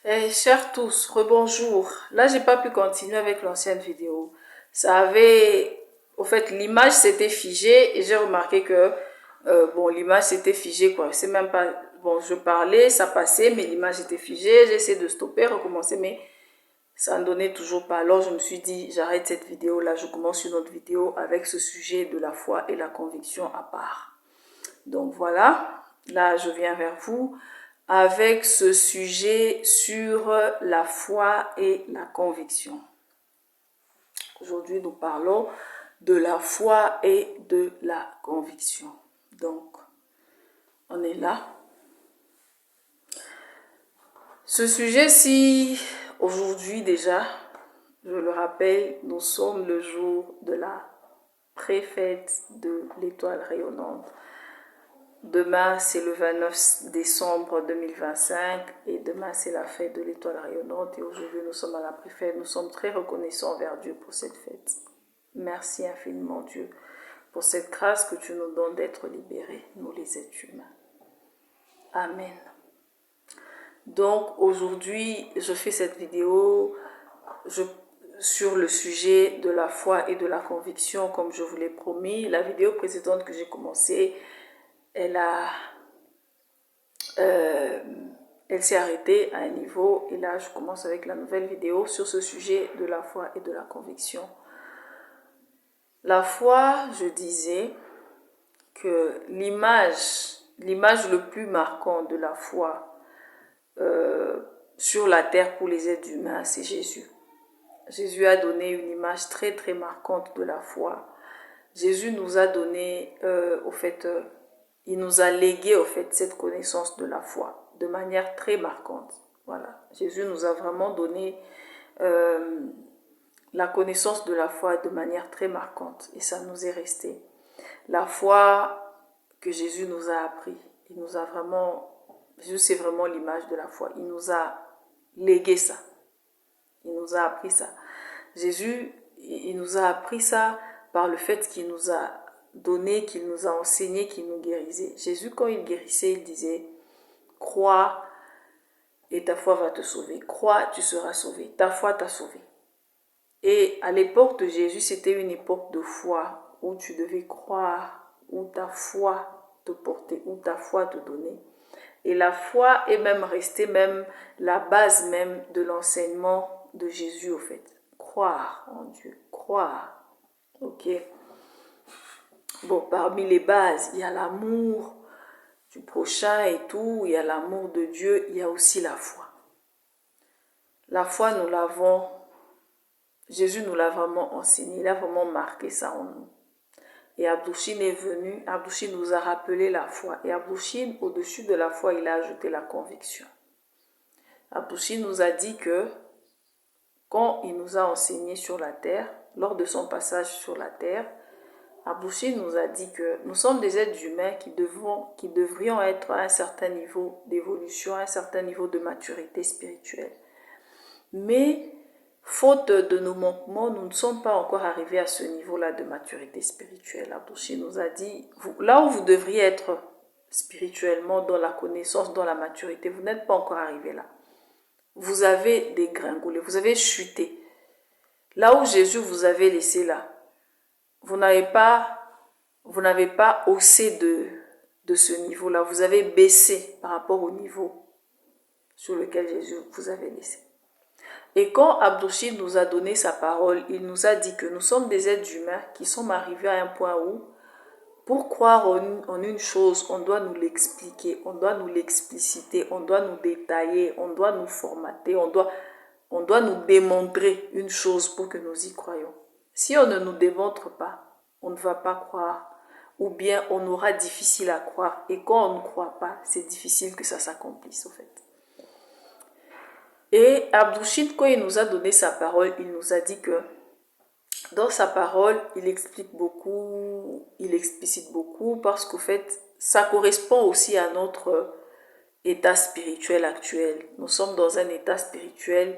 Chers tous, rebonjour. Là, j'ai pas pu continuer avec l'ancienne vidéo. Ça avait, au fait, l'image s'était figée et j'ai remarqué que, bon, l'image s'était figée, quoi. C'est même pas, bon, je parlais, ça passait, mais l'image était figée. J'ai essayé de stopper, recommencer, mais ça ne donnait toujours pas. Alors, je me suis dit, j'arrête cette vidéo-là, je commence une autre vidéo avec ce sujet de la foi et la conviction à part. Donc voilà, là, je viens vers vous avec ce sujet sur la foi et la conviction. Aujourd'hui, nous parlons de la foi et de la conviction. Donc, on est là. Ce sujet-ci, aujourd'hui déjà, je le rappelle, nous sommes le jour de la préfète de l'étoile rayonnante. Demain, c'est le 29 décembre 2025 et demain, c'est la fête de l'étoile rayonnante et aujourd'hui, nous sommes à la préfète. Nous sommes très reconnaissants envers Dieu pour cette fête. Merci infiniment Dieu pour cette grâce que tu nous donnes d'être libérés, nous les êtres humains. Amen. Donc aujourd'hui, je fais cette vidéo sur le sujet de la foi et de la conviction comme je vous l'ai promis. La vidéo précédente que j'ai commencée, elle s'est arrêtée à un niveau et là je commence avec la nouvelle vidéo sur ce sujet de la foi et de la conviction. La foi, je disais que l'image le plus marquant de la foi sur la terre pour les êtres humains, c'est Jésus. Jésus a donné une image très très marquante de la foi. Jésus nous a donné, il nous a légué cette connaissance de la foi de manière très marquante. Voilà, Jésus nous a vraiment donné la connaissance de la foi de manière très marquante et ça nous est resté. La foi que Jésus nous a appris, Jésus c'est vraiment l'image de la foi. Il nous a légué ça, il nous a appris ça. Jésus, il nous a appris ça par le fait qu'il nous a donné, qu'il nous a enseigné, qu'il nous guérissait. Jésus, quand il guérissait, il disait, crois et ta foi va te sauver. Crois, tu seras sauvé. Ta foi t'a sauvé. Et à l'époque de Jésus, c'était une époque de foi où tu devais croire, où ta foi te portait, où ta foi te donnait. Et la foi est même restée même la base même de l'enseignement de Jésus au fait. Croire en Dieu, croire. Ok. Bon, parmi les bases, il y a l'amour du prochain et tout, il y a l'amour de Dieu, il y a aussi la foi. La foi, nous l'avons, Jésus nous l'a vraiment enseigné, il a vraiment marqué ça en nous. Et Abdouchine est venu, Abdouchine nous a rappelé la foi. Et Abdouchine, au-dessus de la foi, il a ajouté la conviction. Abdouchine nous a dit que quand il nous a enseigné sur la terre, lors de son passage sur la terre, Abdouchine nous a dit que nous sommes des êtres humains qui devrions être à un certain niveau d'évolution, à un certain niveau de maturité spirituelle. Mais, faute de nos manquements, nous ne sommes pas encore arrivés à ce niveau-là de maturité spirituelle. Abdouchine nous a dit, là où vous devriez être spirituellement, dans la connaissance, dans la maturité, vous n'êtes pas encore arrivé là. Vous avez dégringolé, vous avez chuté. Là où Jésus vous avait laissé là, vous n'avez pas haussé de ce niveau-là. Vous avez baissé par rapport au niveau sur lequel Jésus vous avait laissé. Et quand Abdouchine nous a donné sa parole, il nous a dit que nous sommes des êtres humains qui sommes arrivés à un point où, pour croire en une chose, on doit nous l'expliquer, on doit nous l'expliciter, on doit nous détailler, on doit nous formater, on doit nous démontrer une chose pour que nous y croyons. Si on ne nous démontre pas, on ne va pas croire, ou bien on aura difficile à croire. Et quand on ne croit pas, c'est difficile que ça s'accomplisse, au fait. Et Abdouchine, quand il nous a donné sa parole, il nous a dit que dans sa parole, il explique beaucoup, il explicite beaucoup, parce qu'au fait, ça correspond aussi à notre état spirituel actuel. Nous sommes dans un état spirituel,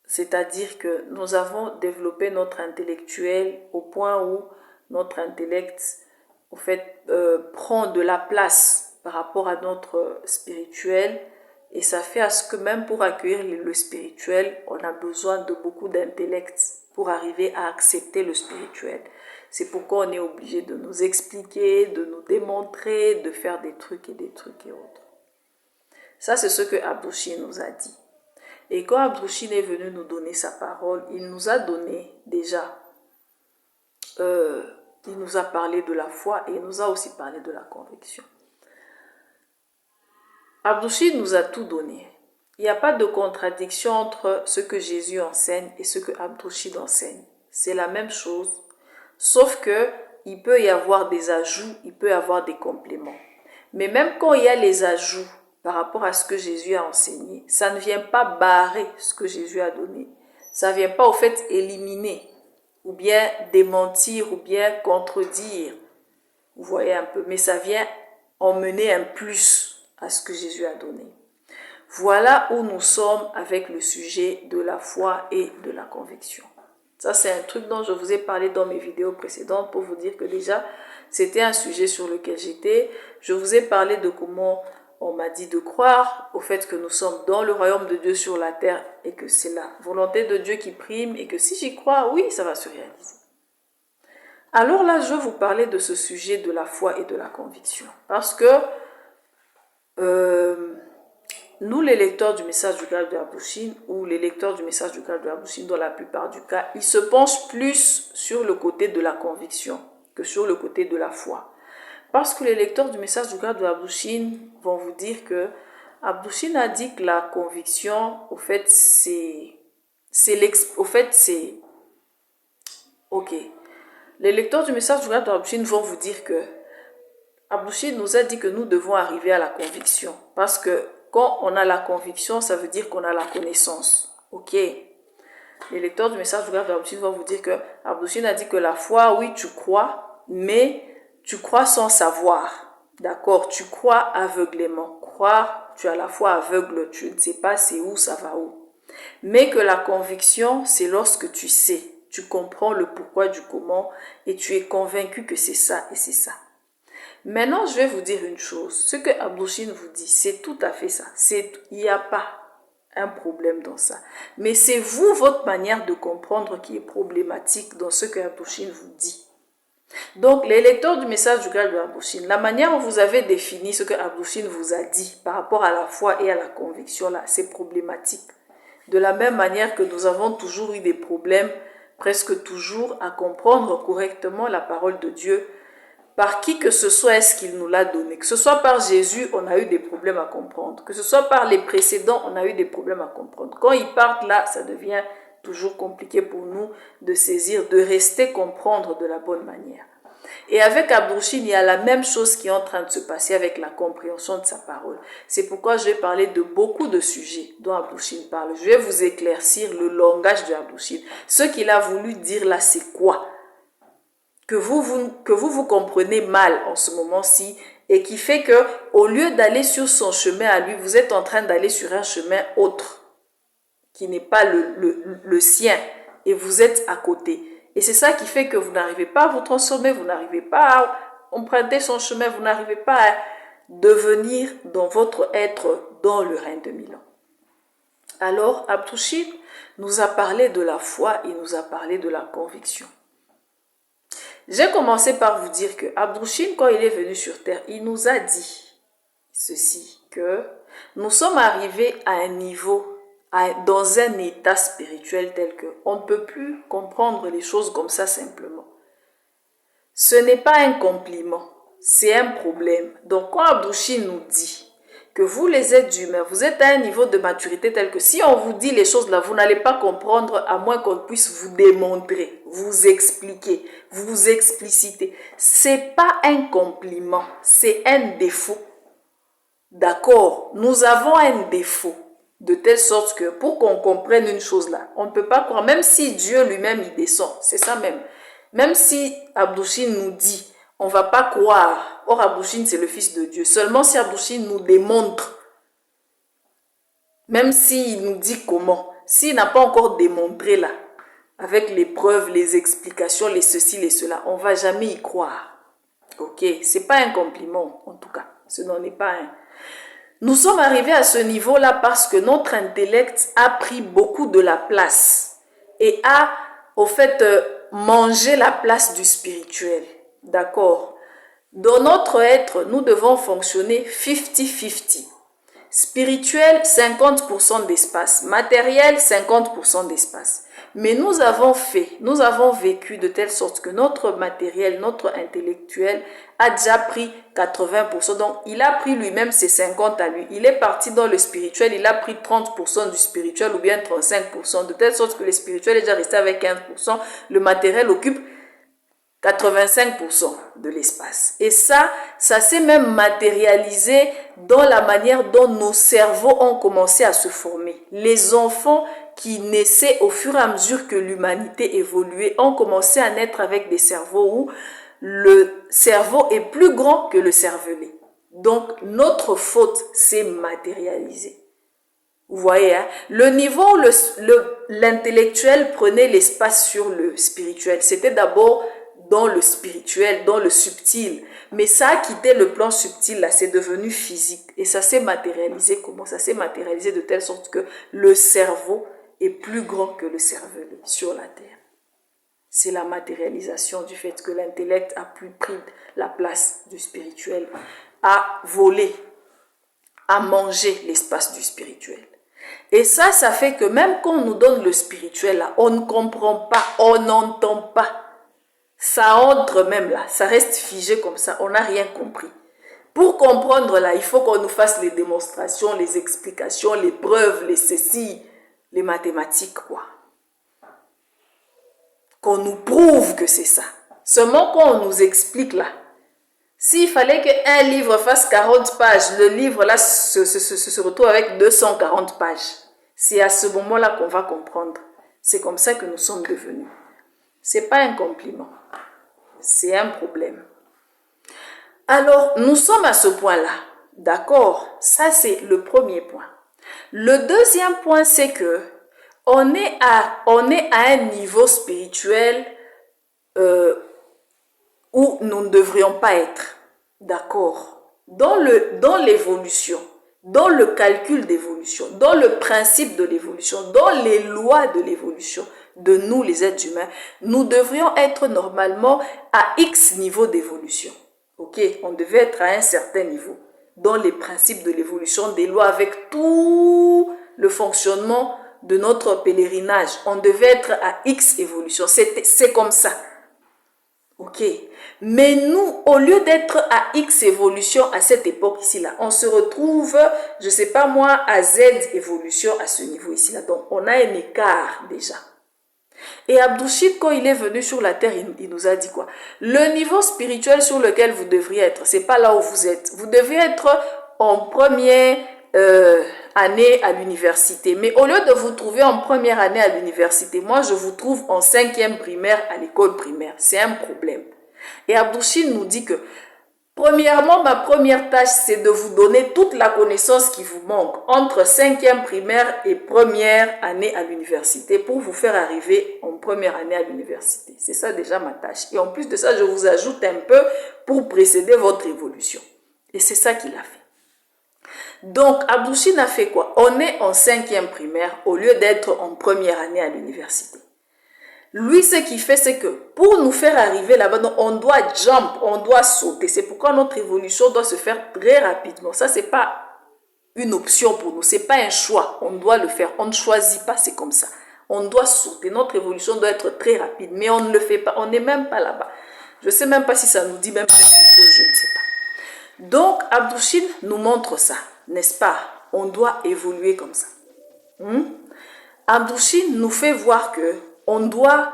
c'est-à-dire que nous avons développé notre intellectuel au point où notre intellect, au fait, prend de la place par rapport à notre spirituel. Et ça fait à ce que même pour accueillir le spirituel, on a besoin de beaucoup d'intellect pour arriver à accepter le spirituel. C'est pourquoi on est obligé de nous expliquer, de nous démontrer, de faire des trucs et autres. Ça, c'est ce que Abdou-Chine nous a dit. Et quand Abdou-Chine est venu nous donner sa parole, il nous a donné déjà, il nous a parlé de la foi et il nous a aussi parlé de la conviction. Abdou-Chine nous a tout donné. Il n'y a pas de contradiction entre ce que Jésus enseigne et ce que Abdou-Chine enseigne. C'est la même chose, sauf que il peut y avoir des ajouts, il peut y avoir des compléments. Mais même quand il y a les ajouts par rapport à ce que Jésus a enseigné, ça ne vient pas barrer ce que Jésus a donné. Ça ne vient pas au fait éliminer, ou bien démentir, ou bien contredire. Vous voyez un peu, mais ça vient emmener un plus à ce que Jésus a donné. Voilà où nous sommes avec le sujet de la foi et de la conviction. Ça, c'est un truc dont je vous ai parlé dans mes vidéos précédentes pour vous dire que déjà, c'était un sujet sur lequel j'étais. Je vous ai parlé de comment on m'a dit de croire au fait que nous sommes dans le royaume de Dieu sur la terre et que c'est la volonté de Dieu qui prime et que si j'y crois, oui, ça va se réaliser. Alors là, je vais vous parler de ce sujet de la foi et de la conviction. Parce que nous, les lecteurs du message du Graal de Abdou-Chine, ou les lecteurs du message du Graal de Abdou-Chine, dans la plupart du cas, ils se penchent plus sur le côté de la conviction que sur le côté de la foi. Parce que les lecteurs du message du Graal de Abdou-Chine vont vous dire que Abdou-Chine a dit que la conviction, au fait, c'est... Ok. Les lecteurs du message du Graal de Abdou-Chine vont vous dire que Abdou-Chine nous a dit que nous devons arriver à la conviction. Parce que quand on a la conviction, ça veut dire qu'on a la connaissance. Ok. Les lecteurs du message du Graal de Abdou-Chine vont vous dire que Abdou-Chine a dit que la foi, oui, tu crois, mais tu crois sans savoir. D'accord? Tu crois aveuglément. Croire, tu as la foi aveugle, tu ne sais pas c'est où, ça va où. Mais que la conviction, c'est lorsque tu sais, tu comprends le pourquoi du comment et tu es convaincu que c'est ça et c'est ça. Maintenant, je vais vous dire une chose. Ce que Abdou-Chine vous dit, c'est tout à fait ça. Il n'y a pas un problème dans ça. Mais c'est vous, votre manière de comprendre qui est problématique dans ce que Abdou-Chine vous dit. Donc, les lecteurs du message du Graal de Abdou-Chine, la manière dont vous avez défini ce que Abdou-Chine vous a dit par rapport à la foi et à la conviction, là, c'est problématique. De la même manière que nous avons toujours eu des problèmes, presque toujours, à comprendre correctement la parole de Dieu, par qui que ce soit est-ce qu'il nous l'a donné. Que ce soit par Jésus, on a eu des problèmes à comprendre. Que ce soit par les précédents, on a eu des problèmes à comprendre. Quand ils partent là, ça devient toujours compliqué pour nous de saisir, de rester comprendre de la bonne manière. Et avec Abdou-Chine, il y a la même chose qui est en train de se passer avec la compréhension de sa parole. C'est pourquoi je vais parler de beaucoup de sujets dont Abdou-Chine parle. Je vais vous éclaircir le langage de Abdou-Chine. Ce qu'il a voulu dire là, c'est quoi ? Que vous comprenez mal en ce moment-ci et qui fait que au lieu d'aller sur son chemin à lui, vous êtes en train d'aller sur un chemin autre qui n'est pas le sien et vous êtes à côté. Et c'est ça qui fait que vous n'arrivez pas à vous transformer, vous n'arrivez pas à emprunter son chemin, vous n'arrivez pas à devenir dans votre être dans le règne de Milan. Alors, Abdou-Chine nous a parlé de la foi, il nous a parlé de la conviction. J'ai commencé par vous dire que Abdou-Chine, quand il est venu sur terre, il nous a dit ceci, que nous sommes arrivés à un niveau, dans un état spirituel tel qu'on ne peut plus comprendre les choses comme ça simplement. Ce n'est pas un compliment, c'est un problème. Donc quand Abdou-Chine nous dit que vous les êtres humains, vous êtes à un niveau de maturité tel que si on vous dit les choses là, vous n'allez pas comprendre à moins qu'on puisse vous démontrer, vous expliquer, vous expliciter. C'est pas un compliment, c'est un défaut. D'accord, nous avons un défaut de telle sorte que pour qu'on comprenne une chose là, on ne peut pas croire, même si Dieu lui-même il descend, c'est ça même. Même si Abdou-Chine nous dit, on ne va pas croire. Or, Abdou-Chine, c'est le Fils de Dieu. Seulement si Abdou-Chine nous démontre, même s'il nous dit comment, s'il n'a pas encore démontré là, avec les preuves, les explications, les ceci, les cela, on ne va jamais y croire. Ok, ce n'est pas un compliment, en tout cas. Ce n'en est pas un. Nous sommes arrivés à ce niveau-là parce que notre intellect a pris beaucoup de la place et a, au fait, mangé la place du spirituel. D'accord? Dans notre être, nous devons fonctionner 50-50. Spirituel, 50% d'espace. Matériel, 50% d'espace. Mais nous avons vécu de telle sorte que notre matériel, notre intellectuel a déjà pris 80%. Donc, il a pris lui-même ses 50 à lui. Il est parti dans le spirituel, il a pris 30% du spirituel ou bien 35%. De telle sorte que le spirituel est déjà resté avec 15%. Le matériel occupe 85% de l'espace. Et ça s'est même matérialisé dans la manière dont nos cerveaux ont commencé à se former. Les enfants qui naissaient au fur et à mesure que l'humanité évoluait ont commencé à naître avec des cerveaux où le cerveau est plus grand que le cervelet. Donc, notre faute s'est matérialisée. Vous voyez, hein? Le niveau où l'intellectuel prenait l'espace sur le spirituel, c'était d'abord dans le spirituel, dans le subtil. Mais ça a quitté le plan subtil, là, c'est devenu physique. Et ça s'est matérialisé comment? Ça s'est matérialisé de telle sorte que le cerveau est plus grand que le cervelet sur la terre. C'est la matérialisation du fait que l'intellect a plus pris la place du spirituel, a volé, a mangé l'espace du spirituel. Et ça fait que même quand on nous donne le spirituel, là, on ne comprend pas, on n'entend pas. Ça entre même là, ça reste figé comme ça, on n'a rien compris. Pour comprendre là, il faut qu'on nous fasse les démonstrations, les explications, les preuves, les ceci, les mathématiques, quoi. Qu'on nous prouve que c'est ça. Seulement quand on nous explique là, s'il fallait qu'un livre fasse 40 pages, le livre là se retrouve avec 240 pages. C'est à ce moment-là qu'on va comprendre. C'est comme ça que nous sommes devenus. Ce n'est pas un compliment. C'est un problème. Alors, nous sommes à ce point-là. D'accord? Ça, c'est le premier point. Le deuxième point, c'est que on est à un niveau spirituel où nous ne devrions pas être. D'accord? Dans l'évolution, dans le calcul d'évolution, dans le principe de l'évolution, dans les lois de l'évolution de nous, les êtres humains, nous devrions être normalement à X niveau d'évolution. Ok? On devait être à un certain niveau dans les principes de l'évolution des lois avec tout le fonctionnement de notre pèlerinage. On devait être à X évolution. C'est comme ça. Ok? Mais nous, au lieu d'être à X évolution à cette époque ici-là, on se retrouve, je ne sais pas moi, à Z évolution à ce niveau ici-là. Donc, on a un écart déjà. Et Abdou-Chid, quand il est venu sur la terre, il nous a dit quoi? Le niveau spirituel sur lequel vous devriez être, c'est pas là où vous êtes. Vous devez être en première année à l'université. Mais au lieu de vous trouver en première année à l'université, moi je vous trouve en 5e primaire à l'école primaire. C'est un problème. Et Abdou-Chid nous dit que premièrement, ma première tâche, c'est de vous donner toute la connaissance qui vous manque entre 5e primaire et première année à l'université pour vous faire arriver en première année à l'université. C'est ça déjà ma tâche. Et en plus de ça, je vous ajoute un peu pour précéder votre évolution. Et c'est ça qu'il a fait. Donc, Abdou-Chid a fait quoi? On est en 5e primaire au lieu d'être en première année à l'université. Lui, ce qu'il fait, c'est que pour nous faire arriver là-bas, on doit jump, on doit sauter. C'est pourquoi notre évolution doit se faire très rapidement. Ça, ce n'est pas une option pour nous, ce n'est pas un choix. On doit le faire, on ne choisit pas, c'est comme ça. On doit sauter, notre évolution doit être très rapide, mais on ne le fait pas, on n'est même pas là-bas. Je ne sais même pas si ça nous dit même quelque chose, je ne sais pas. Donc, Abdou-Chid nous montre ça, n'est-ce pas? On doit évoluer comme ça. Abdou-Chid nous fait voir que on doit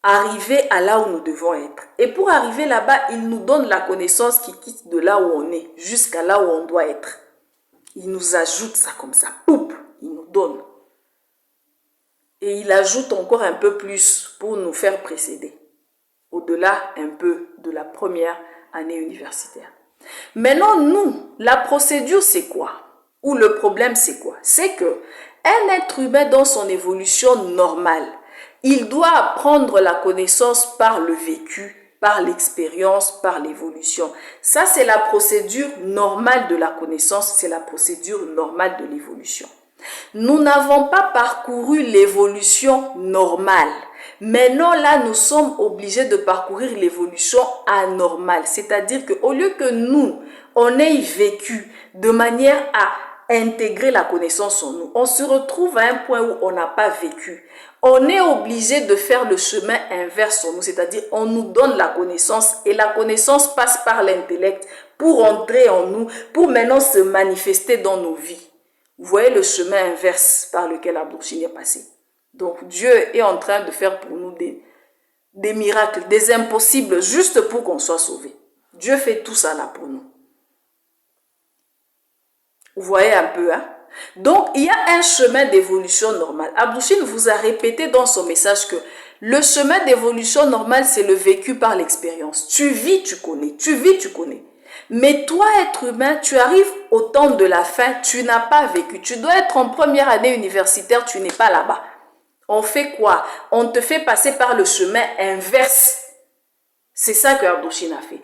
arriver à là où nous devons être. Et pour arriver là-bas, il nous donne la connaissance qui quitte de là où on est jusqu'à là où on doit être. Il nous ajoute ça comme ça. Poup, il nous donne. Et il ajoute encore un peu plus pour nous faire précéder. Au-delà un peu de la première année universitaire. Maintenant, nous, la procédure, c'est quoi? Ou le problème, c'est quoi? C'est que un être humain dans son évolution normale, il doit apprendre la connaissance par le vécu par l'expérience, par l'évolution. Ça, c'est la procédure normale de la connaissance, c'est la procédure normale de l'évolution. Nous n'avons pas parcouru l'évolution normale. Maintenant, là, nous sommes obligés de parcourir l'évolution anormale. C'est-à-dire qu'au lieu que nous, on ait vécu de manière à intégrer la connaissance en nous, on se retrouve à un point où on n'a pas vécu. On est obligé de faire le chemin inverse en nous, c'est-à-dire on nous donne la connaissance et la connaissance passe par l'intellect pour entrer en nous, pour maintenant se manifester dans nos vies. Vous voyez le chemin inverse par lequel Abdou-Chine est passé. Donc Dieu est en train de faire pour nous des miracles, des impossibles, juste pour qu'on soit sauvé. Dieu fait tout ça là pour nous. Vous voyez un peu, hein? Donc, il y a un chemin d'évolution normale. Abdou-Chine vous a répété dans son message que le chemin d'évolution normale, c'est le vécu par l'expérience. Tu vis, tu connais. Tu vis, tu connais. Mais toi, être humain, tu arrives au temps de la fin, tu n'as pas vécu. Tu dois être en première année universitaire, tu n'es pas là-bas. On fait quoi? On te fait passer par le chemin inverse. C'est ça que Abdou-Chine a fait.